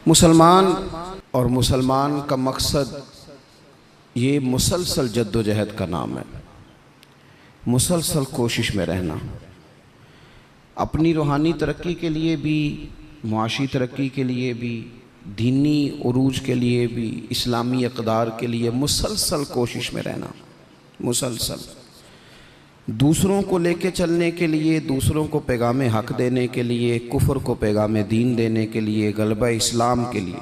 मुसलमान और मुसलमान का मकसद ये मुसलसल जद्दोजहद का नाम है। मुसलसल कोशिश में रहना, अपनी रूहानी तरक्की के लिए भी, मुआशी तरक्की के लिए भी, दीनी उरूज के लिए भी, इस्लामी इक़दार के लिए मुसलसल कोशिश में रहना। मुसलसल दूसरों को लेके चलने के लिए, दूसरों को पैगाम हक़ देने के लिए, कुफ्र को पैगाम दीन देने के लिए, गलबा इस्लाम के लिए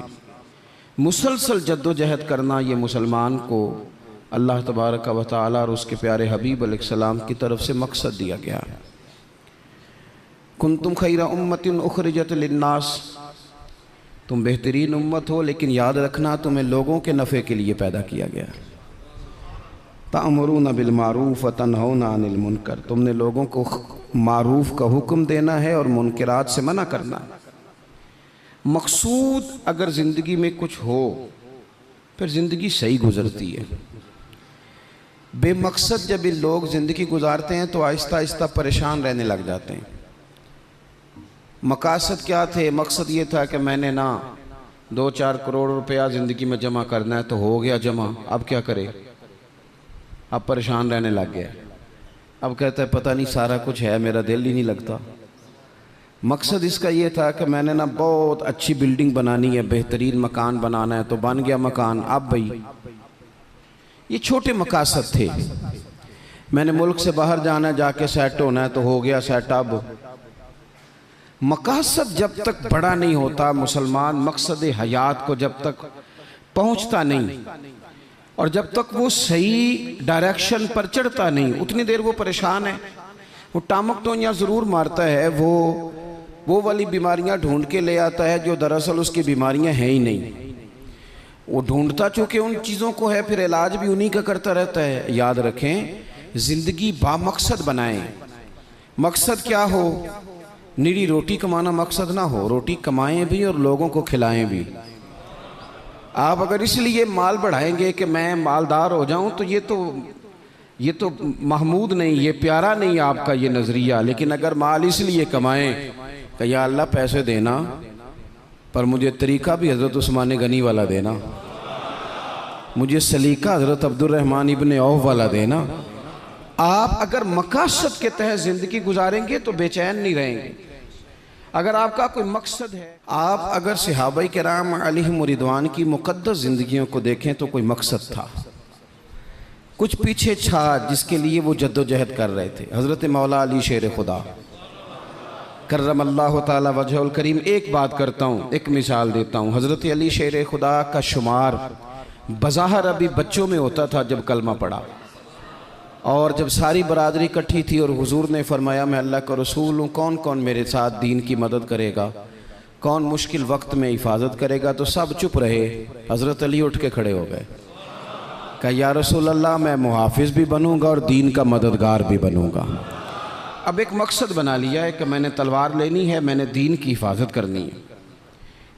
मुसलसल जद्दोजहद करना, ये मुसलमान को अल्लाह तबारक व तआला और उसके प्यारे हबीब अलैहिस्सलाम की तरफ से मकसद दिया गया है। कुंतुम खैरा उम्मतिन उखरिजत लिन्नास, तुम बेहतरीन उम्मत हो, लेकिन याद रखना तुम्हें लोगों के नफ़े के लिए पैदा किया गया है। तअमुरूना बिल मारूफ व तनहौना अनिल मुनकर, तुमने लोगों को मारूफ का हुक्म देना है और मुनकरात से मना करना है। मकसूद अगर ज़िंदगी में कुछ हो फिर ज़िंदगी सही गुज़रती है। बेमकसद जब ये लोग ज़िंदगी गुजारते हैं तो आहिस्ता आहिस्ता परेशान रहने लग जाते हैं। मकासद क्या थे? मकसद ये था कि मैंने ना 2-4 करोड़ रुपया ज़िंदगी में जमा करना है, तो हो गया जमा, अब क्या करे? अब परेशान रहने लग गया। अब कहता है पता नहीं सारा कुछ है, मेरा दिल ही नहीं लगता। मकसद इसका ये था कि मैंने ना बहुत अच्छी बिल्डिंग बनानी है, बेहतरीन मकान बनाना है, तो बन गया मकान। अब भाई ये छोटे मकासद थे। मैंने मुल्क से बाहर जाना है, जाके सेट होना है, तो हो गया सेट। अब मकासद जब तक बड़ा नहीं होता, मुसलमान मकसद हयात को जब तक पहुंचता नहीं और जब तक वो सही डायरेक्शन पर चढ़ता नहीं, उतनी देर वो परेशान है। वो टामक टोनियाँ ज़रूर मारता है, वो वाली बीमारियां ढूंढ के ले आता है जो दरअसल उसकी बीमारियां हैं ही नहीं। वो ढूंढता चूँकि उन चीज़ों को है, फिर इलाज भी उन्हीं का करता रहता है। याद रखें, ज़िंदगी बामकसद बनाएं। मकसद क्या हो? निरी रोटी कमाना मकसद ना हो, रोटी कमाएं भी और लोगों को खिलाएं भी। आप अगर इसलिए माल बढ़ाएंगे कि मैं मालदार हो जाऊं, तो ये तो महमूद नहीं, ये प्यारा नहीं आपका ये नज़रिया। लेकिन अगर माल इसलिए कमाएं कि या अल्लाह पैसे देना, पर मुझे तरीक़ा भी हज़रत उस्मान गनी वाला देना, मुझे सलीका हज़रत अब्दुर्रहमान इब्ने औफ वाला देना। आप अगर मकासद के तहत ज़िंदगी गुजारेंगे तो बेचैन नहीं रहेंगे। अगर आपका कोई मकसद है, आप अगर सहाबाए किराम अलैहिम रिदवान की मुक़द्दस ज़िंदगियों को देखें तो कोई मकसद था, कुछ पीछे था जिसके लिए वो जद्दोजहद कर रहे थे। हज़रत मौला अली शेर खुदा करमल्लाहु ताला वजहुल करीम, एक बात करता हूँ, एक मिसाल देता हूँ। हज़रत अली शेर खुदा का शुमार बज़ाहिर अभी बच्चों में होता था जब कलमा पड़ा, और जब सारी बरादरी इकट्ठी थी और हुजूर ने फरमाया मैं अल्लाह का रसूल हूँ, कौन कौन मेरे साथ दीन की मदद करेगा, कौन मुश्किल वक्त में हिफाजत करेगा, तो सब चुप रहे। हज़रत अली उठ के खड़े हो गए, कहा या रसूल अल्लाह, मैं मुहाफिज भी बनूंगा और दीन का मददगार भी बनूंगा। अब एक मकसद बना लिया है कि मैंने तलवार लेनी है, मैंने दीन की हिफाजत करनी है,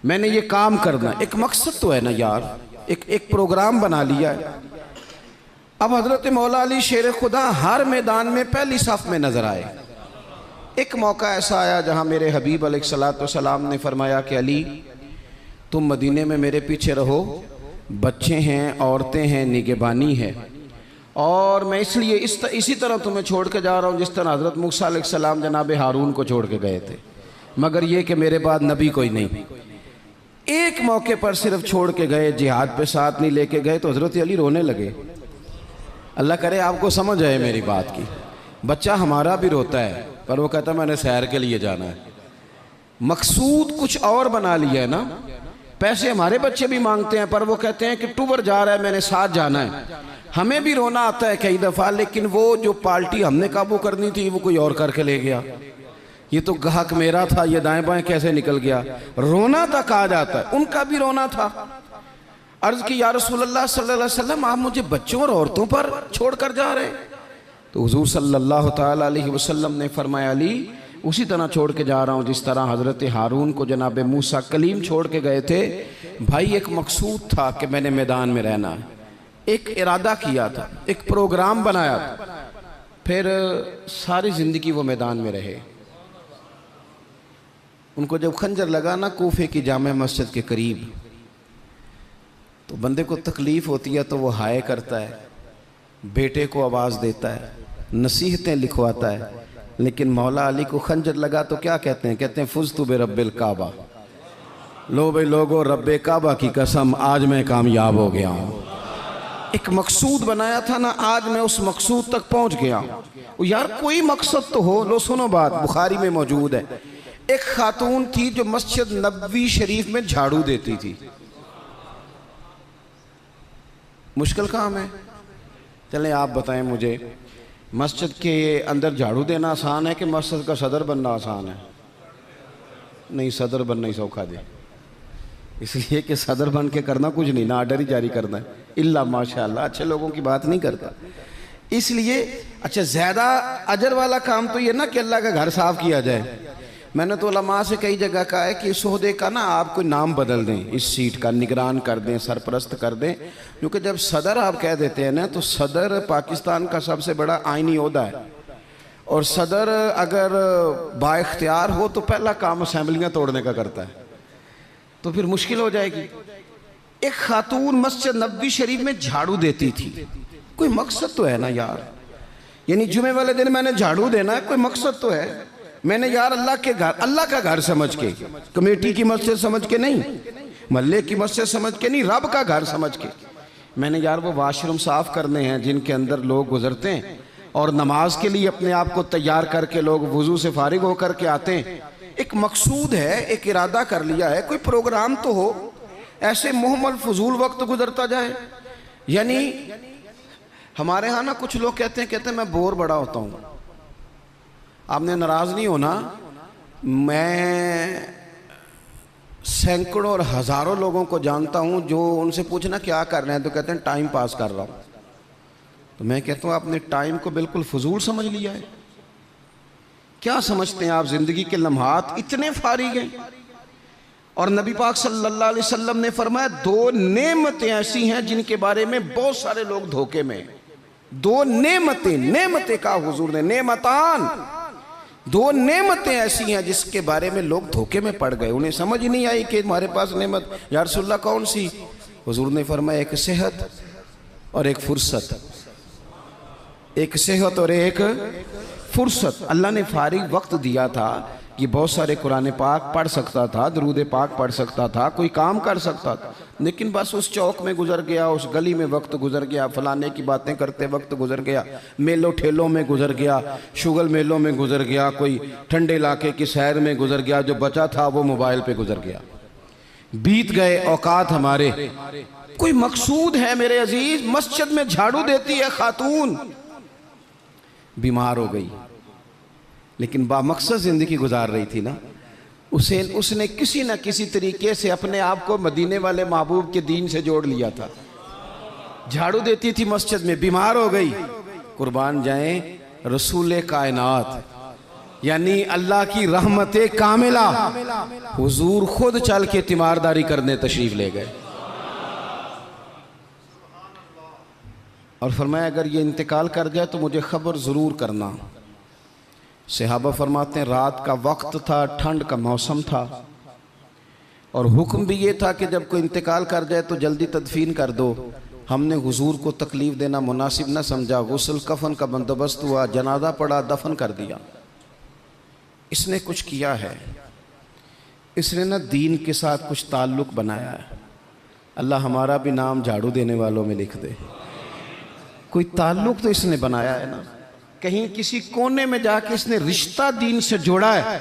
मैंने ये काम करना। एक मकसद तो है ना यार, एक प्रोग्राम बना लिया है। अब हज़रत मौला अली शेर खुदा हर मैदान में पहली सफ़ में नज़र आए। एक मौका ऐसा आया जहाँ मेरे हबीब अलैहिस्सलाम ने फरमाया कि अली, तुम मदीने में मेरे पीछे रहो, बच्चे हैं, औरतें हैं, निगहबानी है, और मैं इसलिए इसी तरह तुम्हें छोड़ के जा रहा हूँ जिस तरह हज़रत मूसा अलैहिस्सलाम जनाब हारून को छोड़ के गए थे, मगर ये कि मेरे बाद नबी कोई नहीं। एक मौके पर सिर्फ छोड़ के गए, जिहाद पे साथ नहीं लेके गए, तो हज़रत अली रोने लगे। अल्लाह करे आपको समझ आए मेरी बात की। बच्चा हमारा भी रोता है, पर वो कहता है मैंने सैर के लिए जाना है। मकसूद कुछ और बना लिया है ना। पैसे हमारे बच्चे भी मांगते हैं, पर वो कहते हैं कि टूर जा रहा है, मैंने साथ जाना है। हमें भी रोना आता है कई दफ़ा, लेकिन वो जो पार्टी हमने काबू करनी थी वो कोई और करके ले गया। ये तो ग्राहक मेरा था, ये दाएं बाएं कैसे निकल गया। रोना तक आ जाता है, उनका भी रोना था। अर्ज़ की या रसूलल्लाह सल्लल्लाहु अलैहि वसल्लम, आप मुझे बच्चों और औरतों पर छोड़ कर जा रहे हैं? तो हुज़ूर सल्लल्लाहु ताला अलैहि वसल्लम ने फरमाया, अली उसी तरह छोड़ के जा रहा हूँ जिस तरह हज़रत हारून को जनाब मूसा कलीम छोड़ के गए थे। भाई एक मकसूद था कि मैंने मैदान में रहना है, एक इरादा किया था, एक प्रोग्राम बनाया था, फिर सारी ज़िंदगी वो मैदान में रहे। उनको जब खंजर लगा ना कूफे की जामे मस्जिद के करीब, तो बंदे को तकलीफ़ होती है तो वो हाय करता है, बेटे को आवाज़ देता है, नसीहतें लिखवाता है। लेकिन मौला अली को खंजर लगा तो क्या कहते हैं? कहते हैं फुज़्तु बिरब्बिल काबा, लो भाई लोगो रब्बे काबा की कसम आज मैं कामयाब हो गया हूँ। एक मकसूद बनाया था ना, आज मैं उस मकसूद तक पहुँच गया हूँ। यार कोई मकसद तो हो। लो सुनो बात, बुखारी में मौजूद है। एक खातून थी जो मस्जिद नबवी शरीफ में झाड़ू देती थी। मुश्किल काम है? चलें आप बताएं मुझे, मस्जिद के अंदर झाड़ू देना आसान है कि मस्जिद का सदर बनना आसान है? नहीं, सदर बनना ही सौखा दे, इसलिए कि सदर बन के करना कुछ नहीं ना, आर्डर ही जारी करना है। इल्ला माशाअल्लाह अच्छे लोगों की बात नहीं करता। इसलिए अच्छा ज़्यादा अजर वाला काम तो ये ना कि अल्लाह का घर साफ़ किया जाए। मैंने तो उलमा से कई जगह कहा है कि इस ओहदे का ना आप कोई नाम बदल दें, इस सीट का निगरान कर दें, सरपरस्त कर दें। क्योंकि जब सदर आप कह देते हैं ना, तो सदर पाकिस्तान का सबसे बड़ा आइनी ओहदा है, और सदर अगर बाइख्तियार हो तो पहला काम असेंबलियाँ तोड़ने का करता है, तो फिर मुश्किल हो जाएगी। एक खातून मस्जिद नबवी शरीफ में झाड़ू देती थी। कोई मकसद तो है ना यार, यानी जुमे वाले दिन मैंने झाड़ू देना है, कोई मकसद तो है। मैंने यार अल्लाह के घर, अल्लाह का घर समझ के, कमेटी की मस्जिद समझ के नहीं, महल्ले की मस्जिद समझ के नहीं, रब का घर समझ के मैंने यार वो वाशरूम साफ़ करने हैं जिनके अंदर लोग गुजरते हैं और नमाज के लिए अपने आप को तैयार करके लोग वुज़ू से फारिग होकर के आते हैं। एक मकसूद है, एक इरादा कर लिया है, कोई प्रोग्राम तो हो। ऐसे मुहम्मल फजूल वक्त गुजरता जाए। यानी हमारे यहाँ ना कुछ लोग कहते हैं मैं बोर बड़ा होता हूँ। आपने नाराज़ नहीं होना, मैं सैकड़ों और हज़ारों लोगों को जानता हूँ जो उनसे पूछना क्या कर रहे हैं तो कहते हैं टाइम पास कर रहा हूँ। तो मैं कहता हूँ आपने टाइम को बिल्कुल फजूल समझ लिया है। क्या समझते हैं आप? ज़िंदगी के लम्हात इतने फारिग हैं। और नबी पाक सल्लल्लाहु अलैहि वसल्लम ने फरमाया दो नेमतें ऐसी हैं जिनके बारे में बहुत सारे लोग धोखे में। दो नेमतें, नेमतें का हुजूर ने, नेमतान, दो नेमतें ऐसी हैं जिसके बारे में लोग धोखे में पड़ गए। उन्हें समझ ही नहीं आई कि हमारे पास नेमत या रसूलल्लाह कौन सी? हुजूर ने फरमाया एक सेहत और एक फुर्सत, एक सेहत और एक फुर्सत। अल्लाह ने फारिग वक्त दिया था कि बहुत सारे कुरान पाक पढ़ सकता था, दरूद पाक पढ़ सकता था, कोई काम कर सकता था, लेकिन बस उस चौक में गुजर गया, उस गली में वक्त गुजर गया, फलाने की बातें करते वक्त गुजर गया, मेलों ठेलों में गुजर गया, शुगल मेलों में गुजर गया, कोई ठंडे इलाके की सैर में गुजर गया, जो बचा था वो मोबाइल पे गुजर गया। बीत गए औकात हमारे। कोई मकसूद है मेरे अजीज? मस्जिद में झाड़ू देती है खातून, बीमार हो गई लेकिन बामकसद ज़िंदगी गुजार रही थी ना। उसने किसी न किसी तरीके से अपने आप को मदीने वाले महबूब के दीन से जोड़ लिया था। झाड़ू देती थी मस्जिद में, बीमार हो गई। कुर्बान जाएं रसूल कायनात यानी अल्लाह की रहमत कामिला, हुजूर खुद चल के तीमारदारी करने तशरीफ ले गए और फरमाया अगर ये इंतकाल कर जाए तो मुझे खबर ज़रूर करना। सहाबा फरमाते हैं रात का वक्त था, ठंड का मौसम था और हुक्म भी ये था कि जब कोई इंतकाल कर जाए तो जल्दी तदफीन कर दो। हमने हुजूर को तकलीफ़ देना मुनासिब न समझा, गुस्ल कफन का बंदोबस्त हुआ, जनाजा पड़ा, दफन कर दिया। इसने कुछ किया है, इसने ना दीन के साथ कुछ ताल्लुक़ बनाया है। अल्लाह हमारा भी नाम झाड़ू देने वालों में लिख दे। कोई ताल्लुक़ तो इसने बनाया है ना, कहीं किसी कोने में जाके इसने रिश्ता दीन से जोड़ा है।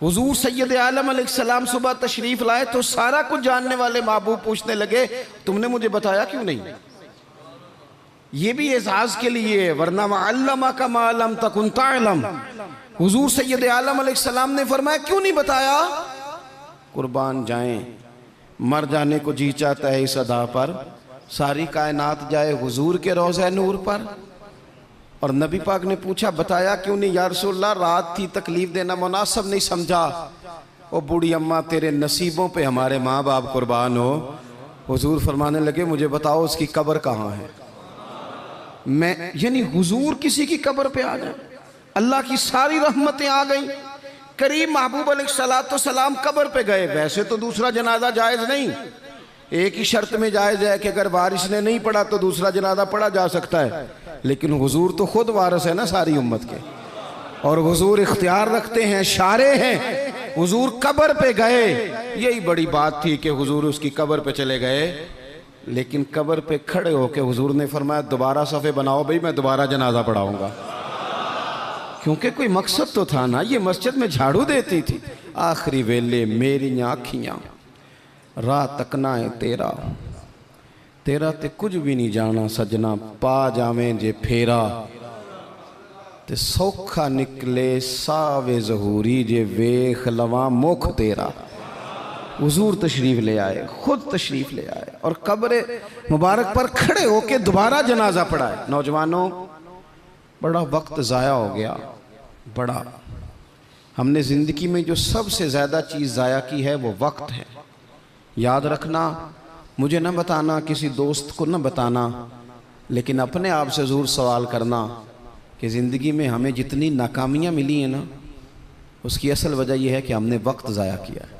हुजूर सैयद आलम अलैहिस्सलाम सुबह तशरीफ लाए तो सारा कुछ जानने वाले महबूब पूछने लगे तुमने मुझे बताया क्यों नहीं? ये भी एजाज के लिए, वरना अल्लमा का मालम तकुन तालम। हुजूर सैयद आलम अलैहिस्सलाम ने फरमाया क्यों नहीं बताया? कुर्बान जाएं, मर जाने को जी चाहता है इस अदा पर, सारी कायनात जाए हुजूर के रोज़े नूर पर। और नबी पाक ने पूछा बताया क्यों नहीं? या रसूलल्लाह रात थी, तकलीफ देना मुनासिब नहीं समझा। ओ बूढ़ी अम्मा तेरे नसीबों पे हमारे माँ बाप कुर्बान हो। हुजूर फरमाने लगे मुझे बताओ उसकी कब्र कहाँ है? मैं यानी हुजूर किसी की कब्र पे आ जाए, अल्लाह की सारी रहमतें आ गई। करीम महबूब अलैहिस्सलाम कब्र पे गए। वैसे तो दूसरा जनाजा जायज़ नहीं, एक ही शर्त में जायज़ है कि अगर वारिस ने नहीं पढ़ा तो दूसरा जनाजा पढ़ा जा सकता है, लेकिन हुजूर तो खुद वारिस है ना सारी उम्मत के, और हुजूर इख्तियार रखते हैं, शारे हैं। हुजूर कब्र पे गए, यही बड़ी बात थी कि हुजूर उसकी कब्र पे चले गए, लेकिन कब्र पे खड़े होके हुजूर ने फरमाया दोबारा सफ़े बनाओ भाई, मैं दोबारा जनाजा पढ़ाऊंगा। क्योंकि कोई मकसद तो था ना, ये मस्जिद में झाड़ू देती थी। आखिरी वेले मेरी आँखियाँ राह तकना है तेरा, तेरा ते कुछ भी नहीं जाना सजना, पा जावें जे फेरा ते सौखा निकले सावे जहूरी, जे वेख लवा मुख तेरा। हुजूर तशरीफ़ ले आए, खुद तशरीफ़ ले आए और कब्र मुबारक पर खड़े होके दोबारा जनाजा पढ़ाए। नौजवानों, बड़ा वक्त ज़ाया हो गया, बड़ा। हमने ज़िंदगी में जो सबसे ज़्यादा चीज़ ज़ाया की है वो वक्त है। याद रखना, मुझे न बताना, किसी दोस्त को न बताना, लेकिन अपने आप से ज़रूर सवाल करना कि ज़िंदगी में हमें जितनी नाकामियाँ मिली हैं ना, उसकी असल वजह यह है कि हमने वक्त ज़ाया किया है,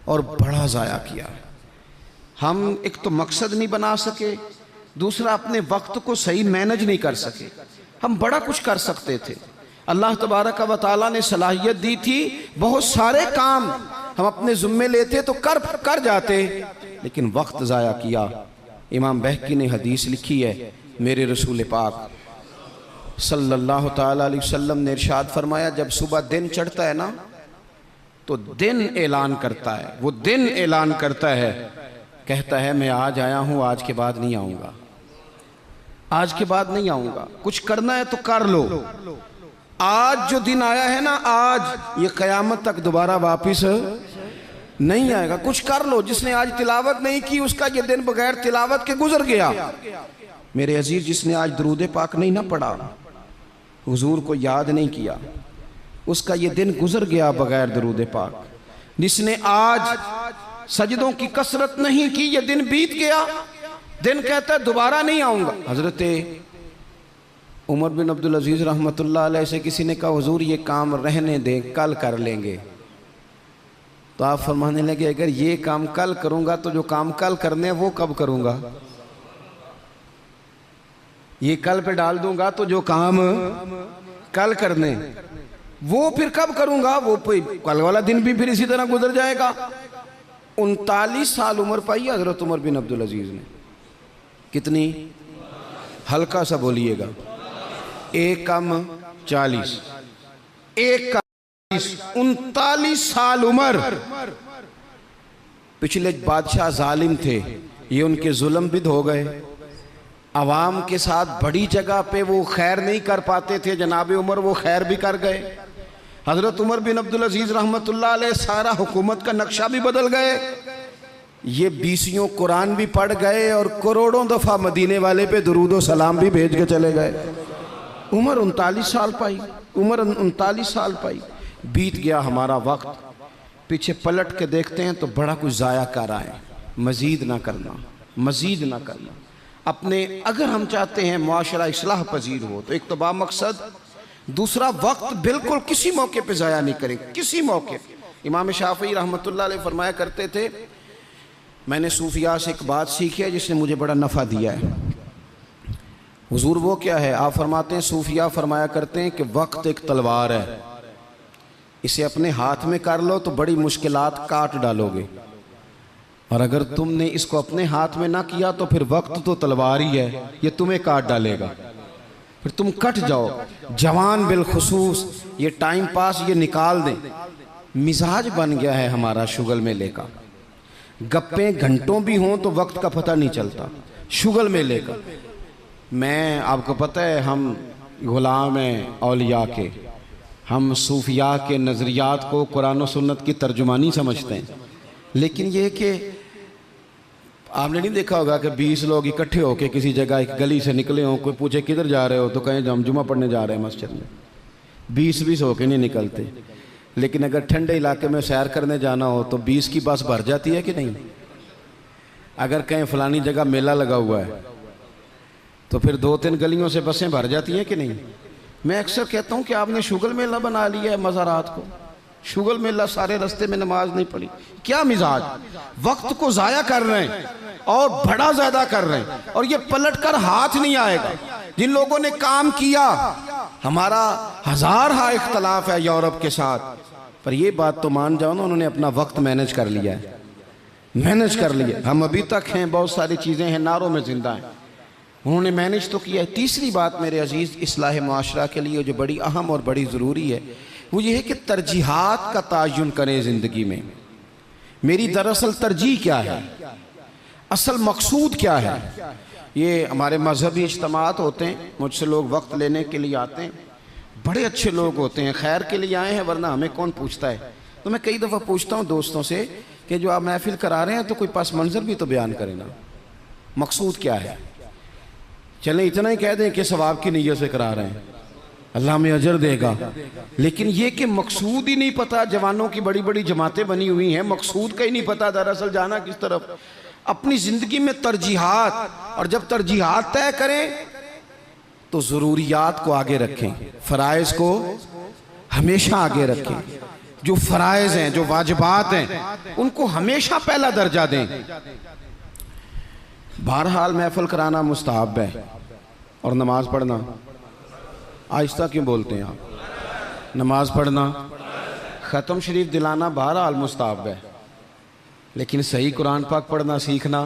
और बड़ा ज़ाया किया है। हम एक तो मकसद नहीं बना सके, दूसरा अपने वक्त को सही मैनेज नहीं कर सके। हम बड़ा कुछ कर सकते थे, अल्लाह तबारक व तआला ने सलाहियत दी थी, बहुत सारे काम हम अपने ज़िम्मे लेते तो कर जाते, लेकिन वक्त ज़ाया किया। इमाम बहकी ने हदीस लिखी है, मेरे रसूल पाक सल्लल्लाहु ताला अलैहि वसल्लम ने इरशाद फरमाया, जब सुबह दिन चढ़ता है ना तो दिन ऐलान करता है, वो दिन ऐलान करता है, कहता है मैं आज आया हूँ, आज के बाद नहीं आऊँगा, आज के बाद नहीं आऊँगा। कुछ करना है तो कर लो, आज जो दिन आया है ना, आज ये क़यामत तक दोबारा वापिस नहीं आएगा। कुछ कर लो। जिसने आज तिलावत नहीं की उसका ये दिन बगैर तिलावत के गुजर गया। मेरे अजीज, जिसने आज दरूद पाक नहीं ना पढ़ा, हुजूर को याद नहीं किया, उसका ये दिन गुजर गया बगैर दरूद पाक। जिसने आज सजदों की कसरत नहीं की, ये दिन बीत गया। दिन कहता है दोबारा नहीं आऊँगा। हज़रत उमर बिन अब्दुल अजीज़ रहमतुल्लाह अलैह से किसी ने कहा, हुजूर ये काम रहने दें, कल कर लेंगे। तो आप फरमाने लगे, अगर ये काम कल करूँगा तो जो काम कल करने वो कब करूँगा? ये कल पे डाल दूंगा तो जो काम कल करने वो फिर कब करूँगा? वो कल वाला दिन भी फिर इसी तरह गुजर जाएगा। 39 साल उम्र पाई हज़रत उमर बिन अब्दुल अजीज़ ने। कितनी? हल्का सा बोलिएगा। 1 कम 40, 1 कम 40, 39 साल उम्र। पिछले बादशाह जालिम थे, ये उनके जुल्म बिद हो गए। आवाम के साथ बड़ी जगह पे वो खैर नहीं कर पाते थे, जनाब उमर वो खैर भी कर गए। हज़रत उमर बिन अब्दुल अजीज़ रहमतुल्लाह अलैह सारा हुकूमत का नक्शा भी बदल गए। ये 20 कुरान भी पढ़ गए और करोड़ों दफ़ा मदीने वाले पे दुरूद व सलाम भी भेज के चले गए। उम्र 39 साल पाई, उम्र 39 साल पाई। बीत गया हमारा वक्त। पीछे पलट के देखते हैं तो बड़ा कुछ ज़ाया कर आए। मज़ीद ना करना, मज़ीद ना करना। अपने अगर हम चाहते हैं मुआशरा इस्लाह पजीर हो तो एक तो बामकसद, दूसरा वक्त बिल्कुल किसी मौके पे ज़ाया नहीं करें, किसी मौके। इमाम शाफ़ी रहमतुल्लाह अलैह फरमाया करते थे, मैंने सूफिया से एक बात सीखी है जिसने मुझे बड़ा नफ़ा दिया है। हुजूर वो क्या है? आप फरमाते हैं, सूफिया फरमाया करते हैं कि वक्त एक तलवार है, इसे अपने हाथ में कर लो तो बड़ी मुश्किलात काट डालोगे, और अगर तुमने इसको अपने हाथ में ना किया तो फिर वक्त तो तलवार ही है, ये तुम्हें काट डालेगा, फिर तुम कट जाओ। जवान बिलखुसूस ये टाइम पास ये निकाल दें। मिजाज बन गया है हमारा शुगल मेले का। गप्पे घंटों भी हों तो वक्त का पता नहीं चलता। शुगल मेले का, मैं आपको पता है हम गुलाम हैं औलिया के, हम सूफिया के नज़रियात को कुरान और सुन्नत की तर्जुमानी समझते हैं। लेकिन ये कि आपने नहीं देखा होगा कि 20 लोग इकट्ठे होकर किसी जगह एक गली से निकले हों, कोई पूछे किधर जा रहे हो तो कहें हम जुमा पढ़ने जा रहे हैं मस्जिद में। 20 होके नहीं निकलते। लेकिन अगर ठंडे इलाके में सैर करने जाना हो तो 20 की बस भर जाती है कि नहीं? अगर कहीं फलानी जगह मेला लगा हुआ है तो फिर 2-3 गलियों से बसें भर जाती हैं कि नहीं? मैं अक्सर कहता हूँ कि आपने शुगल मेला बना लिया है मज़ारात को। शुगल मेला सारे रास्ते में नमाज नहीं पढ़ी, क्या मिजाज, वक्त को जाया कर रहे हैं और बड़ा ज्यादा कर रहे हैं, और ये पलट कर हाथ नहीं आएगा। जिन लोगों ने काम किया, हमारा हजार हा इख्तलाफ है यूरोप के साथ, पर ये बात तो मान जाओ ना, उन्होंने अपना वक्त मैनेज कर लिया है, मैनेज कर लिया। हम अभी तक हैं, बहुत सारी चीजें हैं, नारों में जिंदा हैं, उन्होंने मैनेज तो किया है। तीसरी बात मेरे अजीज इस्लाह मुआशरा के लिए जो बड़ी अहम और बड़ी ज़रूरी है, वो ये है कि तरजीहात का तायुन करें ज़िंदगी में। मेरी दरअसल तरजीह क्या है, असल मकसूद क्या है। ये हमारे मजहबी इज्तिमात होते हैं, मुझसे लोग वक्त लेने के लिए आते हैं, बड़े अच्छे लोग होते हैं, खैर के लिए आए हैं, वरना हमें कौन पूछता है। तो मैं कई दफ़ा पूछता हूँ दोस्तों से कि जो आप महफिल करा रहे हैं तो कोई पस मंज़र भी तो बयान करें ना, मकसूद क्या है। चलें इतना ही कह दें कि सवाब की नीयत से करा रहे हैं, अल्लाह में अजर देगा, लेकिन ये कि मकसूद ही नहीं पता। जवानों की बड़ी बड़ी जमातें बनी हुई हैं, मकसूद का ही नहीं पता दरअसल जाना किस तरफ। अपनी ज़िंदगी में तरजीहात, और जब तरजीहात तय करें तो ज़रूरियात को आगे रखें, फ़राइज़ को हमेशा आगे रखें। जो फ़राइज़ हैं, जो वाजिबात हैं, उनको हमेशा पहला दर्जा दें। बहरहाल महफिल कराना मुस्तहब है और नमाज पढ़ना, आहिस्ता क्यों बोलते हैं आप, नमाज पढ़ना, ख़त्म शरीफ दिलाना बहरहाल मुस्तहब है, लेकिन सही कुरान पाक पढ़ना सीखना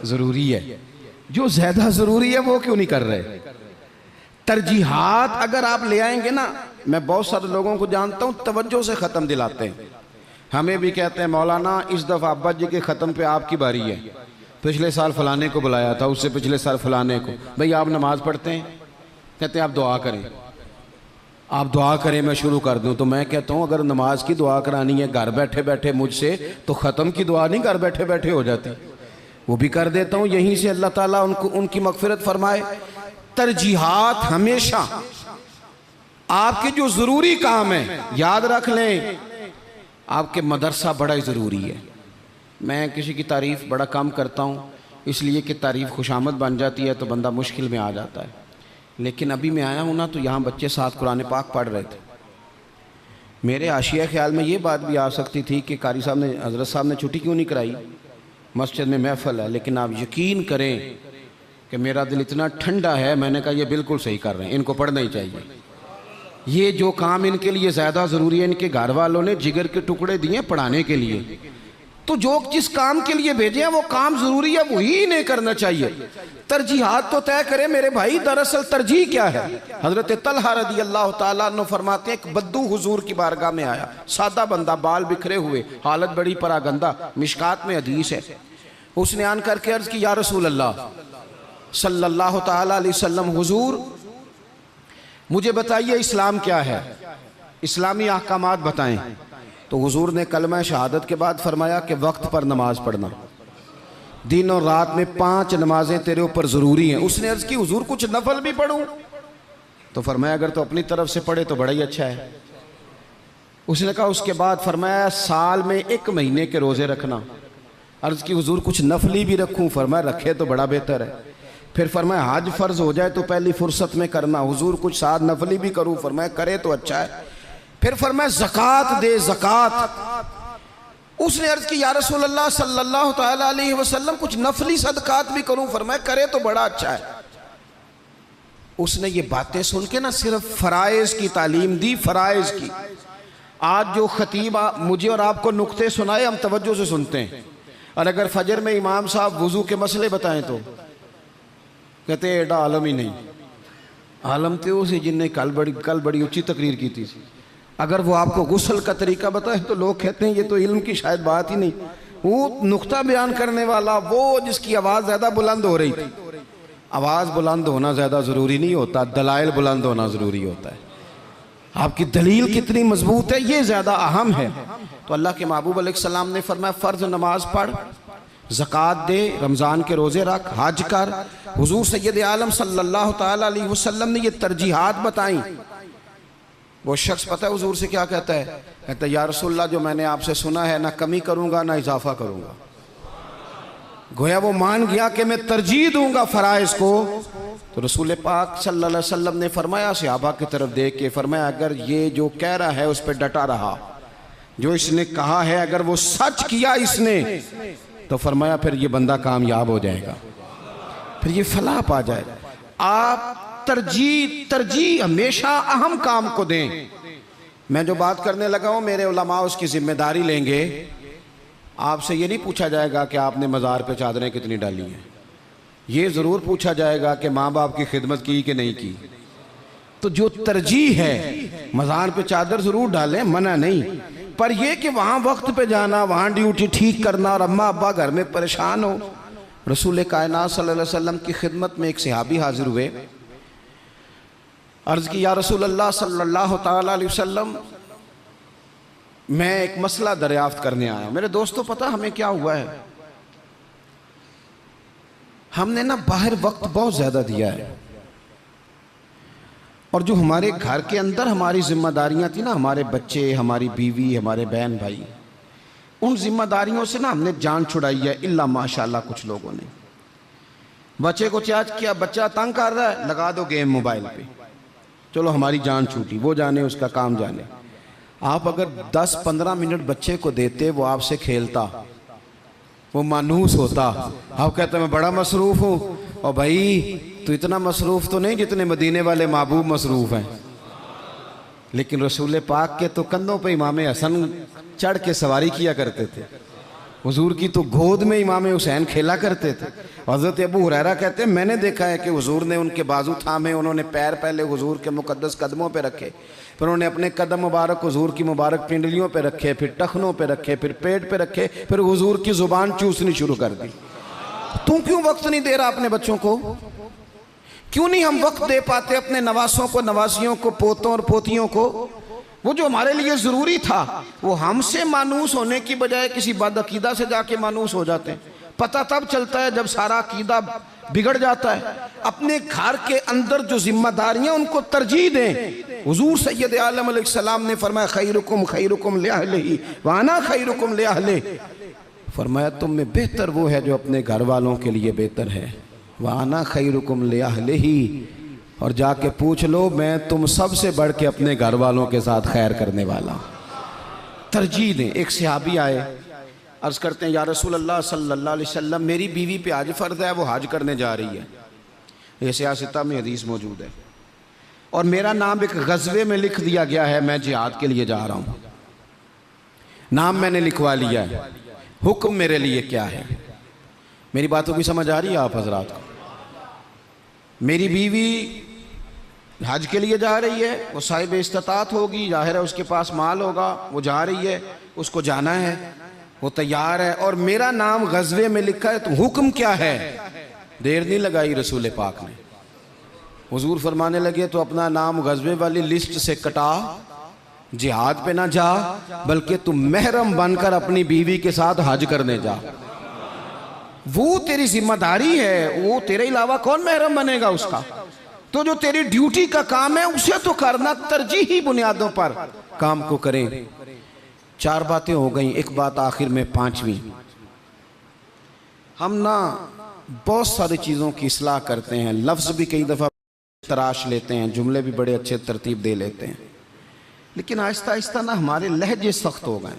ज़रूरी है। जो ज़्यादा ज़रूरी है वो क्यों नहीं कर रहे। तरजीहात अगर आप ले आएंगे ना, मैं बहुत सारे लोगों को जानता हूँ तवज्जो से ख़त्म दिलाते हैं। हमें भी कहते हैं मौलाना इस दफ़ा अब्बा जी के ख़त्म पे आपकी बारी है, पिछले साल फलाने को बुलाया था, उससे पिछले साल फलाने को। भाई आप नमाज पढ़ते हैं, कहते हैं आप दुआ करें, आप दुआ करें मैं शुरू कर दूं। तो मैं कहता हूं अगर नमाज की दुआ करानी है घर बैठे बैठे मुझसे, तो ख़त्म की दुआ नहीं घर बैठे बैठे हो जाती, वो भी कर देता हूं, यहीं से अल्लाह ताला उनको उनकी मगफिरत फरमाए। तरजीहात हमेशा आपके जो ज़रूरी काम है, याद रख लें, आपके मदरसा बड़ा ही ज़रूरी है। मैं किसी की तारीफ़ बड़ा कम करता हूँ, इसलिए कि तारीफ़ खुशामद बन जाती है तो बंदा मुश्किल में आ जाता है। लेकिन अभी मैं आया हूँ ना, तो यहाँ बच्चे साथ कुरान पाक पढ़ रहे थे। मेरे आशिया ख्याल में ये बात भी आ सकती थी कि कारी साहब ने, हज़रत साहब ने छुट्टी क्यों नहीं कराई, मस्जिद में महफिल है। लेकिन आप यकीन करें कि मेरा दिल इतना ठंडा है, मैंने कहा ये बिल्कुल सही कर रहे हैं, इनको पढ़ना ही चाहिए। ये जो काम इनके लिए ज़्यादा ज़रूरी है, इनके घर वालों ने जिगर के टुकड़े दिए पढ़ाने के लिए, तो जो जिस काम के लिए भेजे हैं वो काम ज़रूरी है, वही इन्हें करना चाहिए। तरजीहात तो तय करें मेरे भाई। दरअसल तरजीह क्या है, हज़रत तलहा रज़ी अल्लाह ताला अन्हु फरमाते हैं, एक बद्दू हुजूर की बारगाह में आया, सादा बंदा, बाल बिखरे हुए, हालत बड़ी परागंदा, मिशकात में हदीस है। उसने आन करके अर्ज़ की, या रसूल अल्लाह सल्लल्लाहु ताला अलैहि वसल्लम, हुजूर मुझे बताइए इस्लाम क्या है, इस्लामी अहकामात बताएं। तो हुजूर ने कलमा शहादत के बाद फरमाया कि वक्त पर नमाज पढ़ना, दिन और रात में 5 नमाजें तेरे ऊपर ज़रूरी हैं। उसने अर्ज़ की हुजूर कुछ नफल भी पढ़ूं? तो फरमाया अगर तो अपनी तरफ से पढ़े तो बड़ा ही अच्छा है। उसने कहा, उसके बाद फरमाया साल में 1 महीने के रोज़े रखना। अर्ज़ की हुजूर कुछ नफली भी रखूं? फरमाया रखे तो बड़ा बेहतर है। फिर फरमाया हज फ़र्ज़ हो जाए तो पहली फुर्सत में करना। हुजूर कुछ साथ नफली भी करूं? फरमाया करे तो अच्छा है। फिर फरमाया ज़कात दे, ज़कात। उसने अर्ज़ की, या रसूल अल्लाह सल्लल्लाहु ताला अलैहि वसल्लम कुछ नफली सदकात भी करूं? फरमाया करे तो बड़ा अच्छा है। उसने ये बातें सुन के ना सिर्फ फ़राइज़ की तालीम दी, फ़राइज़ की। आज जो खतीब मुझे और आपको नुक्ते सुनाए, हम तवज्जो से सुनते हैं, और अगर फजर में इमाम साहब वुज़ू के मसले बताएं तो कहते हैं एडा आलम ही नहीं। आलम तो उसी जिनने कल बड़ी ऊंची तकरीर की थी। अगर वो आपको गुस्ल का तरीका बताए तो लोग कहते हैं ये तो इल्म की शायद बात ही नहीं। वो नुक्ता बयान करने वाला, वो जिसकी आवाज़ ज़्यादा बुलंद हो रही थी। आवाज़ बुलंद होना ज़्यादा ज़रूरी नहीं होता, दलाइल बुलंद होना ज़रूरी होता है। आपकी दलील कितनी मजबूत है ये ज़्यादा अहम है। तो अल्लाह के महबूब अलैहिस्सलाम ने फरमाया फ़र्ज़ नमाज पढ़, ज़कात दे, रमज़ान के रोज़े रख, हज कर। हुज़ूर सैयद आलम सल्लल्लाहु ताला अलैहि वसल्लम ने ये तरजीहात बताई। वो शख्स पता है हुज़ूर से क्या कहता है? कहता है या रसूलल्लाह जो मैंने आपसे सुना है ना कमी करूँगा ना इजाफा करूँगा। गोया वो मान गया कि मैं तरजीह दूंगा फ़राइज़ को। तो रसूल पाक सल्लल्लाहु अलैहि वसल्लम ने फरमाया, सहाबा की तरफ देख के फरमाया, अगर ये जो कह रहा है उस पर डटा रहा जो इसने कहा है अगर वो सच किया इसने तो फरमाया फिर ये बंदा कामयाब हो जाएगा, फिर ये फलाह पा जाएगा। आप तरजीह हमेशा अहम काम को दें। मैं जो बात करने लगा हूं मेरे उलमा उसकी जिम्मेदारी लेंगे। आपसे ये नहीं पूछा जाएगा कि आपने मज़ार पे चादरें कितनी डाली हैं, ये ज़रूर पूछा जाएगा कि माँ बाप की खिदमत की कि नहीं की। तो जो तरजीह है मज़ार पे चादर ज़रूर डालें, मना नहीं, पर यह कि वहाँ वक्त पे जाना, वहाँ ड्यूटी ठीक करना और अम्मा अब्बा घर में परेशान हो। रसूल कायनात सल्लल्लाहु अलैहि वसल्लम की खिदमत में एक सहाबी हाजिर हुए, अर्ज़ की या रसूल अल्लाह सल्लल्लाहु ताला अलैहि वसल्लम, मैं एक मसला दरियाफ्त करने आया। मेरे दोस्तों पता हमें क्या हुआ है, हमने ना बाहर वक्त बहुत ज़्यादा दिया है और जो हमारे घर के अंदर हमारी जिम्मेदारियां थी ना, हमारे बच्चे, हमारी बीवी, हमारे बहन भाई, उन जिम्मेदारियों से ना हमने जान छुड़ाई है। इल्ला माशाल्लाह कुछ लोगों ने बच्चे को चार्ज किया, बच्चा तंग कर रहा है, लगा दो गेम मोबाइल पे, चलो हमारी जान छूटी, वो जाने उसका काम जाने। आप अगर 10-15 मिनट बच्चे को देते, वो आपसे खेलता, वो मानूस होता। आप कहते मैं बड़ा मसरूफ़ हूँ, और भाई तो इतना मसरूफ़ तो नहीं जितने मदीने वाले महबूब मसरूफ़ हैं। लेकिन रसूल पाक के तो कंधों पे इमाम हसन चढ़ के सवारी किया करते थे, हुजूर की तो गोद में इमाम हुसैन खेला करते थे। हज़रत अबू हुरैरा कहते हैं मैंने देखा है कि हुजूर ने उनके बाजू थामे, उन्होंने पैर पहले हुजूर के मुकद्दस कदमों पे रखे, फिर उन्होंने अपने कदम मुबारक हुजूर की मुबारक पिंडलियों पे रखे, फिर टखनों पे रखे, फिर पेट पे रखे, फिर हुजूर की ज़ुबान चूसनी शुरू कर दी। तू क्यों वक्त नहीं दे रहा अपने बच्चों को? क्यों नहीं हम वक्त दे पाते अपने नवासों को, नवासियों को, पोतों और पोतियों को? वो जो हमारे लिए ज़रूरी था वो हमसे मानूस होने की बजाय किसी बदअकीदा से जाके मानूस हो जाते हैं। पता तब चलता है जब सारा अकीदा बिगड़ जाता है। अपने घर के अंदर जो जिम्मेदारियां उनको तरजीह दें। हुजूर सैयद आलम अलैहिस्सलाम ने फरमाया खैरुकुम खैरुकुम लिअहलिही व अना खैरुकुम लिअहली, फरमाया तुम में बेहतर वो है जो अपने घर वालों के लिए बेहतर है। व अना खैरुकुम लिअहलिही, और जाके पूछ लो मैं तुम सबसे बढ़ के अपने घर वालों के साथ खैर करने वाला। तरजीह दें। एक सहाबी आए, अर्ज़ करते हैं या रसूल अल्लाह सल्लल्लाहु अलैहि वसल्लम, मेरी बीवी पे हज फ़र्ज़ है, वो हज करने जा रही है, ये सियासता में हदीस मौजूद है, और मेरा नाम एक गज़वे में लिख दिया गया है, मैं जिहाद के लिए जा रहा हूँ, नाम मैंने लिखवा लिया है, हुक्म मेरे लिए क्या है? मेरी बातों की समझ आ रही है आप हजरात को? मेरी बीवी हज के लिए जा रही है, वो साहिब इस्तात होगी, जाहिर है उसके पास माल होगा, वो जा रही है, उसको जाना है, वो तैयार है, और मेरा नाम गज़वे में लिखा है, तो हुक्म क्या है? देर नहीं लगाई रसूल पाक ने, हुजूर फरमाने लगे तो अपना नाम गज़वे वाली लिस्ट से कटा, जिहाद पे ना जा, बल्कि तू महरम बनकर अपनी बीवी के साथ हज करने जा। वो तेरी जिम्मेदारी है, वो तेरे अलावा कौन महरम बनेगा उसका? तो जो तेरी ड्यूटी का काम है उसे तो करना, तरजीही बुनियादों पर काम को करें। 4 बातें हो गई, एक बात आखिर में 5वीं। हम ना बहुत सारी चीज़ों की इस्लाह करते हैं, लफ्ज़ भी कई दफ़ा तराश लेते हैं, जुमले भी बड़े अच्छे तरतीब दे लेते हैं, लेकिन आहिस्ता आहिस्ता ना हमारे लहजे सख्त हो गए।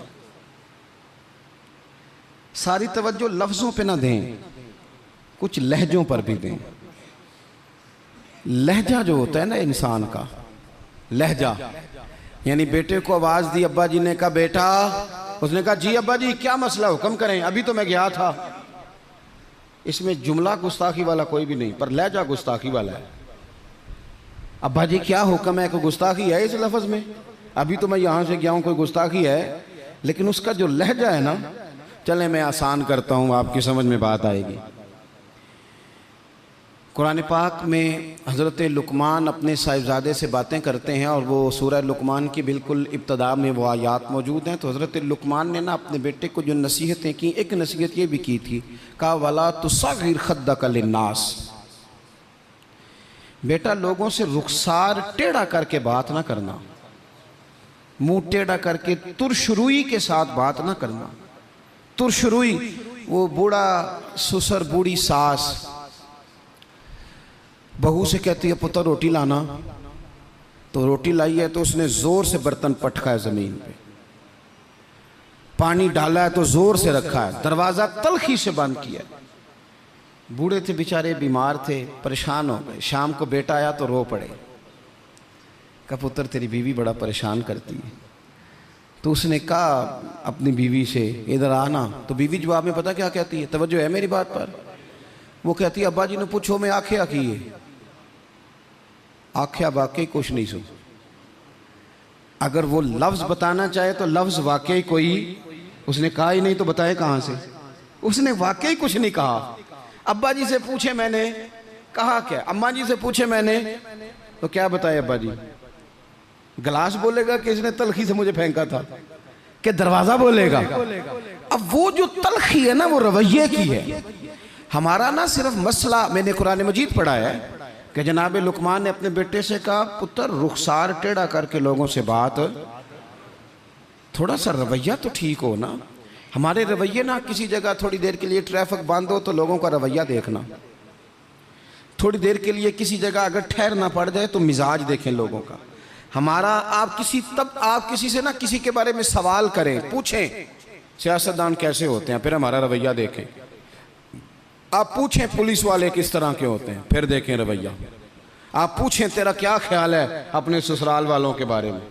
सारी तवज्जो लफ्ज़ों पे ना दें, कुछ लहजों पर भी दें। लहजा जो होता है ना इंसान का, लहजा, यानी बेटे को आवाज़ दी, अब्बा जी ने कहा बेटा, उसने कहा जी अब्बा जी क्या मसला, हुक्म करें, अभी तो मैं गया था। इसमें जुमला गुस्ताखी वाला कोई भी नहीं, पर लहजा गुस्ताखी वाला है। अब्बा जी क्या हुक्म है? कोई गुस्ताखी है इस लफ्ज़ में? अभी तो मैं यहाँ से गया हूँ, कोई गुस्ताखी है? लेकिन उसका जो लहजा है ना, चले मैं आसान करता हूँ, आपकी समझ में बात आएगी। कुरान पाक में हज़रत लुकमान अपने साहिबजादे से बातें करते हैं, और वो सूरह लुकमान की बिल्कुल इब्तदा में वो आयात मौजूद हैं। तो हज़रत लुकमान ने ना अपने बेटे को जो नसीहतें की, एक नसीहत ये भी की थी, कहा वला तुसग़िर ख़द्दक लिन्नास, बेटा लोगों से रुखसार टेढ़ा करके बात ना करना, मुंह टेढ़ा करके तुरशरुई के साथ बात ना करना। तुरशरुई, वो बूढ़ा ससुर, बूढ़ी सास बहू से कहती है पुत्र रोटी लाना, तो रोटी लाई है तो उसने ज़ोर से बर्तन पटका है ज़मीन पे, पानी डाला है तो जोर से रखा है, दरवाज़ा तलखी से बंद किया। बूढ़े थे बेचारे, बीमार थे, परेशान हो गए। शाम को बेटा आया तो रो पड़े। कहा पुत्र तेरी बीवी बड़ा परेशान करती है। तो उसने कहा अपनी बीवी से इधर आना। तो बीवी जवाब में पता क्या कहती है, तवज्जो है मेरी बात पर? वो कहती है अब्बा जी ने पूछो मैं आख्या की है। आख्या वाकई कुछ नहीं सुन। अगर वो लफ्ज़ बताना चाहे तो लफ्ज़ वाकई कोई उसने कहा ही नहीं, तो बताए कहाँ से? उसने वाकई कुछ नहीं कहा। अब्बा जी से पूछे मैंने, कहा क्या? अम्मा जी से पूछे मैंने, तो क्या बताए अब्बा जी? गिलास बोलेगा कि इसने तलखी से मुझे फेंका था, कि दरवाज़ा बोलेगा? अब वो जो तलखी है ना, वो रवैये की है। हमारा ना सिर्फ मसला, मैंने कुरान मजीद पढ़ा है कि जनाब लुकमान ने अपने बेटे से कहा पुत्र रुखसार टेढ़ा करके लोगों से बात, थोड़ा सा रवैया तो ठीक हो ना। हमारे रवैये ना, किसी जगह थोड़ी देर के लिए ट्रैफिक बंद हो तो लोगों का रवैया देखना, थोड़ी देर के लिए किसी जगह अगर ठहरना पड़ जाए तो मिजाज देखें लोगों का। हमारा आप किसी से ना किसी के बारे में सवाल करें, पूछें सियासतदान कैसे होते हैं, फिर हमारा रवैया देखें। आप पूछें पुलिस वाले किस तरह के होते हैं, फिर देखें रवैया। आप पूछें तेरा क्या ख्याल है अपने ससुराल वालों के बारे में,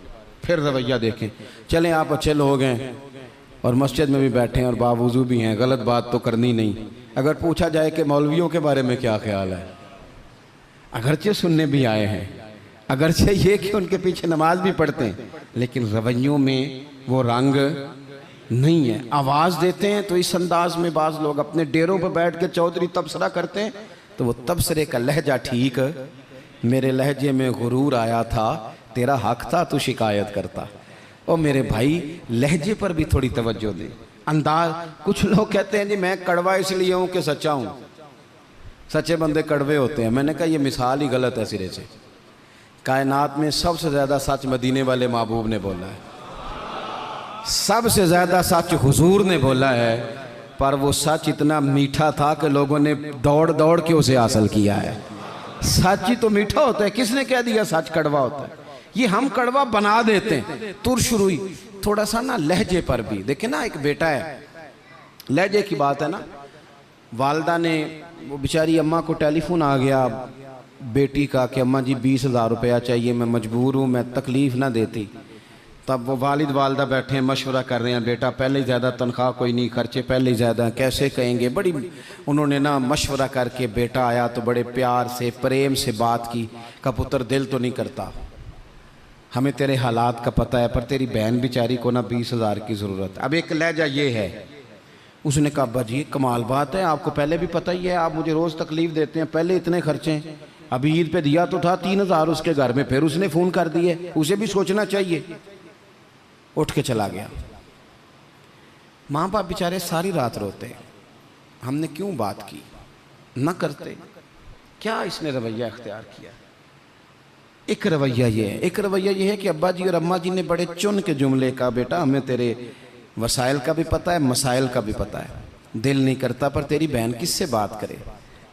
फिर रवैया देखें। चलें आप अच्छे लोग हैं और मस्जिद में भी बैठे हैं और बावजू भी हैं, गलत बात तो करनी नहीं। अगर पूछा जाए कि मौलवियों के बारे में क्या ख्याल है, अगरचे सुनने भी आए हैं, अगरचे ये कि उनके पीछे नमाज भी पढ़ते हैं, लेकिन रवैयों में वो रंग नहीं है। आवाज़ देते हैं तो इस अंदाज में बाज़ लोग अपने डेरों पर बैठ के चौधरी तबसरा करते हैं, तो वो तबसरे का लहजा ठीक, मेरे लहजे में गुरूर आया था, तेरा हक था तू शिकायत करता। और मेरे भाई लहजे पर भी थोड़ी तवज्जो दे, अंदाज। कुछ लोग कहते हैं जी मैं कड़वा इसलिए हूँ कि सच्चा हूँ, सच्चे बंदे कड़वे होते हैं। मैंने कहा ये मिसाल ही गलत है सिरे से। कायनात में सबसे ज़्यादा सच मदीने वाले महबूब ने बोला है, सबसे ज़्यादा सच हुजूर ने बोला है, पर वो सच इतना मीठा था कि लोगों ने दौड़ दौड़ के उसे हासिल किया है। सच ही तो मीठा होता है, किसने कह दिया सच कड़वा होता है? ये हम कड़वा बना देते हैं। तुरशुरुई थोड़ा सा ना लहजे पर भी देखे ना, एक बेटा है, लहजे की बात है ना। वालदा ने, वो बेचारी अम्मा को टेलीफोन आ गया बेटी का कि अम्मा जी 20,000 रुपया चाहिए, मैं मजबूर हूँ, मैं तकलीफ़ ना देती। तब वो वालिद वालदा बैठे हैं, मशवरा कर रहे हैं, बेटा पहले ही ज़्यादा तनख्वाह कोई नहीं, खर्चे पहले ही ज़्यादा, कैसे कहेंगे। बड़ी उन्होंने ना मशवरा करके, बेटा आया तो बड़े प्यार से प्रेम से बात की। का पुत्र दिल तो नहीं करता, हमें तेरे हालात का पता है, पर तेरी बहन बेचारी को ना 20,000 की ज़रूरत है। अब एक लहजा ये है। उसने कहा अब्बा जी कमाल बात है, आपको पहले भी पता ही है, आप मुझे रोज़ तकलीफ़ देते हैं, पहले इतने खर्चे, अभी ईद पे दिया तो था 3,000 उसके घर में, फिर उसने फ़ोन कर दिए, उसे भी सोचना चाहिए। उठ के चला गया। माँ बाप बेचारे सारी रात रोते हैं, हमने क्यों बात की, न करते, क्या इसने रवैया इख्तियार किया। एक रवैया ये है, एक रवैया ये है कि अब्बा जी और अम्मा जी ने बड़े चुन के जुमले का, बेटा हमें तेरे वसाइल का भी पता है, मसाइल का भी पता है, दिल नहीं करता, पर तेरी बहन किससे बात करे,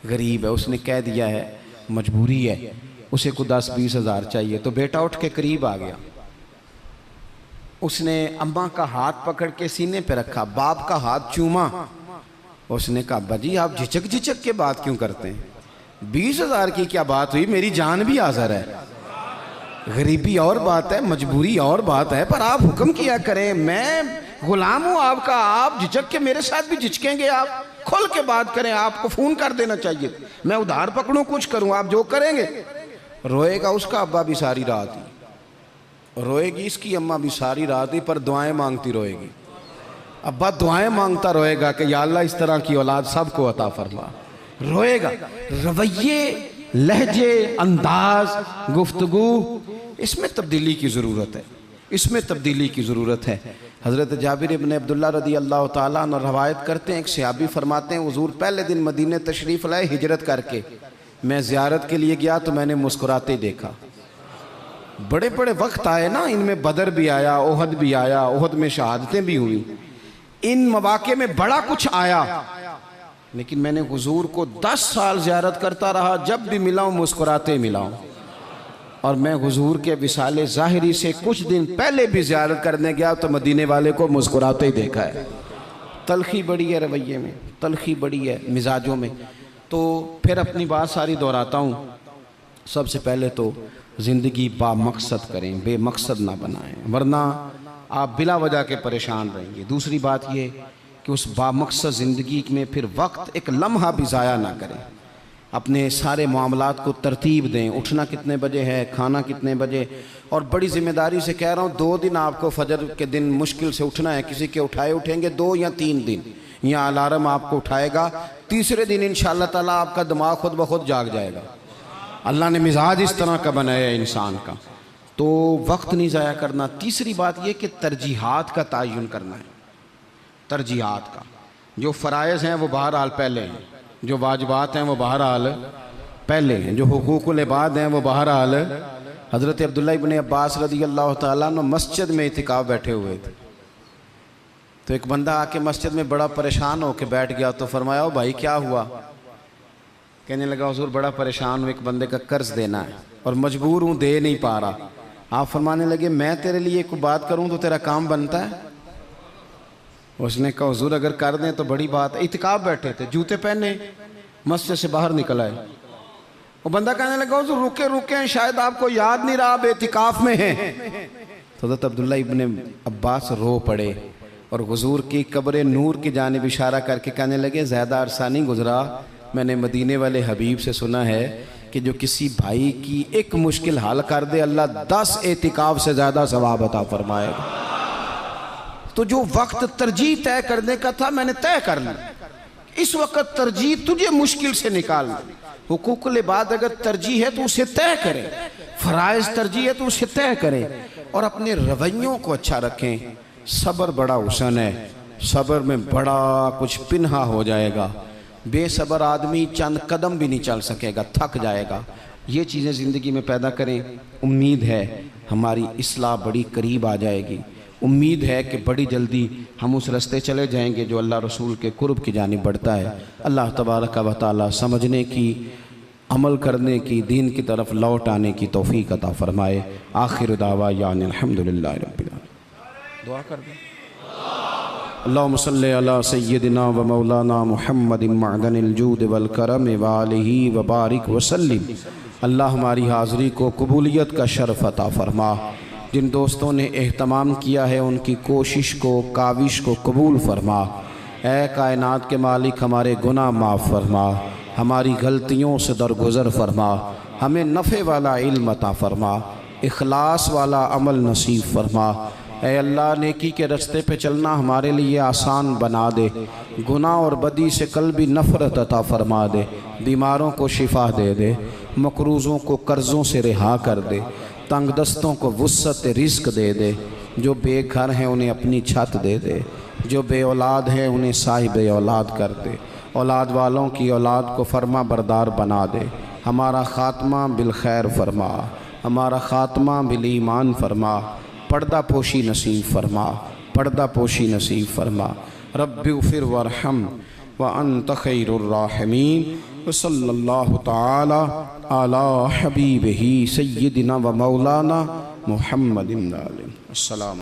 गरीब है, उसने कह दिया है मजबूरी है, उसे को 10-20 हज़ार चाहिए। तो बेटा उठ के करीब आ गया, उसने अम्मा का हाथ पकड़ के सीने पे रखा, बाप का हाथ चूमा। उसने कहा अब्बा जी आप झिझक झिझक के बात क्यों करते हैं, 20,000 की क्या बात हुई, मेरी जान भी हाज़िर है। गरीबी और बात है, मजबूरी और बात है, पर आप हुक्म किया करें, मैं गुलाम हूँ आपका, आप झिझक के मेरे साथ भी झिझकेंगे, आप खुल के बात करें, आपको फ़ोन कर देना चाहिए, मैं उधार पकड़ूँ कुछ करूँ, आप जो करेंगे। रोएगा उसका अब्बा भी सारी रात ही, रोएगी इसकी अम्मा भी सारी रात ही, पर दुआएं मांगती रोएगी। अब्बा दुआएं मांगता रोएगा कि या अल्लाह इस तरह की औलाद सबको अता फरमा। रोएगा। रवैये, लहजे, अंदाज, गुफ्तगू, इसमें तब्दीली की ज़रूरत है, इसमें तब्दीली की ज़रूरत है। हज़रत जाबिर इब्न अब्दुल्लाह रदी अल्लाह ताला अन्हु रवायत करते हैं, एक सहाबी फरमाते हैं हुज़ूर पहले दिन मदीने तशरीफ़ लाए हिजरत करके, मैं ज़ियारत के लिए गया तो मैंने मुस्कुराते देखा। बड़े बड़े वक्त आए ना, इनमें बदर भी आया, ओहद भी आया, ओहद में शहादतें भी हुई, इन मौक़े में बड़ा कुछ आया, लेकिन मैंने हुजूर को 10 साल ज़ियारत करता रहा, जब भी मिला हूँ मुस्कुराते मिला हूँ। और मैं हुजूर के विसाले ज़ाहिरी से कुछ दिन पहले भी ज़ियारत करने गया तो मदीने वाले को मुस्कुराते ही देखा है। तलखी बड़ी है रवैये में, तलखी बड़ी है मिजाजों में। तो फिर अपनी बात सारी दोहराता हूँ। सबसे पहले तो ज़िंदगी बामकसद करें, बेमकसद ना बनाएं, वरना आप बिला वजह के परेशान रहेंगे। दूसरी बात ये कि उस बामकसद ज़िंदगी में फिर वक्त एक लम्हा भी ज़ाया ना करें। अपने सारे मामलात को तरतीब दें, उठना कितने बजे है, खाना कितने बजे। और बड़ी ज़िम्मेदारी से कह रहा हूँ, 2 दिन आपको फजर के दिन मुश्किल से उठना है। किसी के उठाए उठेंगे 2 या 3 दिन, या अलार्म आपको उठाएगा, तीसरे दिन इंशाअल्लाह ताला आपका दिमाग खुद ब खुद जाग जाएगा। अल्लाह ने मिजाज इस तरह का बनाया है इंसान का, तो वक्त नहीं ज़ाया करना। तीसरी बात यह कि तरजीहात का तयन करना है। तरजीहात का, जो फ़राइज़ हैं वो बहरहाल पहले हैं, जो वाजिबात हैं वो बहरहाल पहले हैं, जो हुकूकुल इबाद हैं वो बहरहाल। हज़रत अब्दुल्लाह इब्न अब्बास रज़ी अल्लाह तआला अन्हु मस्जिद में इतिकाफ़ बैठे हुए थे। तो एक बंदा आके मस्जिद में बड़ा परेशान होकर बैठ गया। तो फरमाया, ओ भाई क्या हुआ? कहने लगा, हुज़ूर बड़ा परेशान हूँ, एक बंदे का कर्ज़ देना है और मजबूर हूँ, दे नहीं पा रहा। आप फरमाने लगे, मैं तेरे लिए कोई बात करूँ तो तेरा काम बनता है? उसने कहा, हुज़ूर अगर कर दें तो बड़ी बात है। इतिकाफ़ बैठे थे, जूते पहने मस्जिद से बाहर निकल आए। वो बंदा कहने लगा, हुज़ूर रुके रुके, शायद आपको याद नहीं रहा, आप इतिकाफ़ में हैं। तो हज़रत अब्दुल्लाह इब्न अब्बास रो पड़े और हुज़ूर की कब्र नूर की जानिब इशारा करके कहने लगे, ज़्यादा अरसा नहीं गुजरा, मैंने मदीने वाले हबीब से सुना है कि जो किसी भाई की एक मुश्किल हल कर दे, अल्लाह 10 एतिकाफ़ से ज़्यादा सवाब अता फरमाएगा। तो जो वक्त तरजीह तय करने का था, मैंने तय कर लिया। इस वक्त तरजीह तुझे मुश्किल से निकालना। हुकूकुल इबाद अगर तरजीह है तो उसे तय करें, फ़राइज़ तरजीह है तो उसे तय करें, और अपने रवैयों को अच्छा रखें। सब्र बड़ा हुसन है, सब्र में बड़ा कुछ पिन्हा हो जाएगा। बेसब्र आदमी चंद कदम भी नहीं चल सकेगा, थक जाएगा। ये चीज़ें ज़िंदगी में पैदा करें। उम्मीद है हमारी इस्लाह बड़ी करीब आ जाएगी। उम्मीद है कि बड़ी जल्दी हम उस रास्ते चले जाएंगे जो अल्लाह रसूल के कुर्ब की जानिब बढ़ता है। अल्लाह तबारक व तआला समझने की, अमल करने की, दीन की तरफ लौट आने की तौफीक अता फरमाए। आखिर दावा यानी अल्हम्दुलिल्लाह रब्बिल आलमीन। दुआ कर दें। अल्लाहुम्मा सल्लि अला सय्यदिना व मौलाना मुहम्मदिन मअदनिल जूद वल करम व आलिहि व बारिक व सल्लिम। अल्लाह हमारी हाज़िरी को कबूलियत का शर्फ़ अता फरमा। जिन दोस्तों ने एहतमाम किया है उनकी कोशिश को, काविश को कबूल फरमा। ऐ कायनात के मालिक, हमारे गुनाह माफ़ फरमा, हमारी गलतियों से दरगुज़र फरमा, हमें नफ़े वाला इल्म अता फरमा, इखलास वाला अमल नसीब फरमा। ऐ अल्लाह, नेकी के रास्ते पे चलना हमारे लिए आसान बना दे। गुनाह और बदी से कल्बी नफ़रत अता फरमा दे। बीमारों को शिफा दे दे, मकरूज़ों को कर्ज़ों से रिहा कर दे, तंग दस्तों को वुस्अत रिज़्क़ दे दे। जो बेघर हैं उन्हें अपनी छत दे दे, जो बे औलाद हैं उन्हें साहिब औलाद कर दे। औलाद वालों की औलाद को फरमा बरदार बना दे। हमारा ख़ात्मा बिल खैर फरमा, हमारा ख़ात्मा बिल ईमान फरमा। पर्दा पोशी नसीब फरमा, पर्दा पोशी नसीब फरमा। रब्बिग़फिर वरहम व अन्त खैरुर राहिमीन। व सल्लल्लाहु तआला अला हबीबिही सय्यिदिना व मौलाना मुहम्मदिन। अस्सलाम।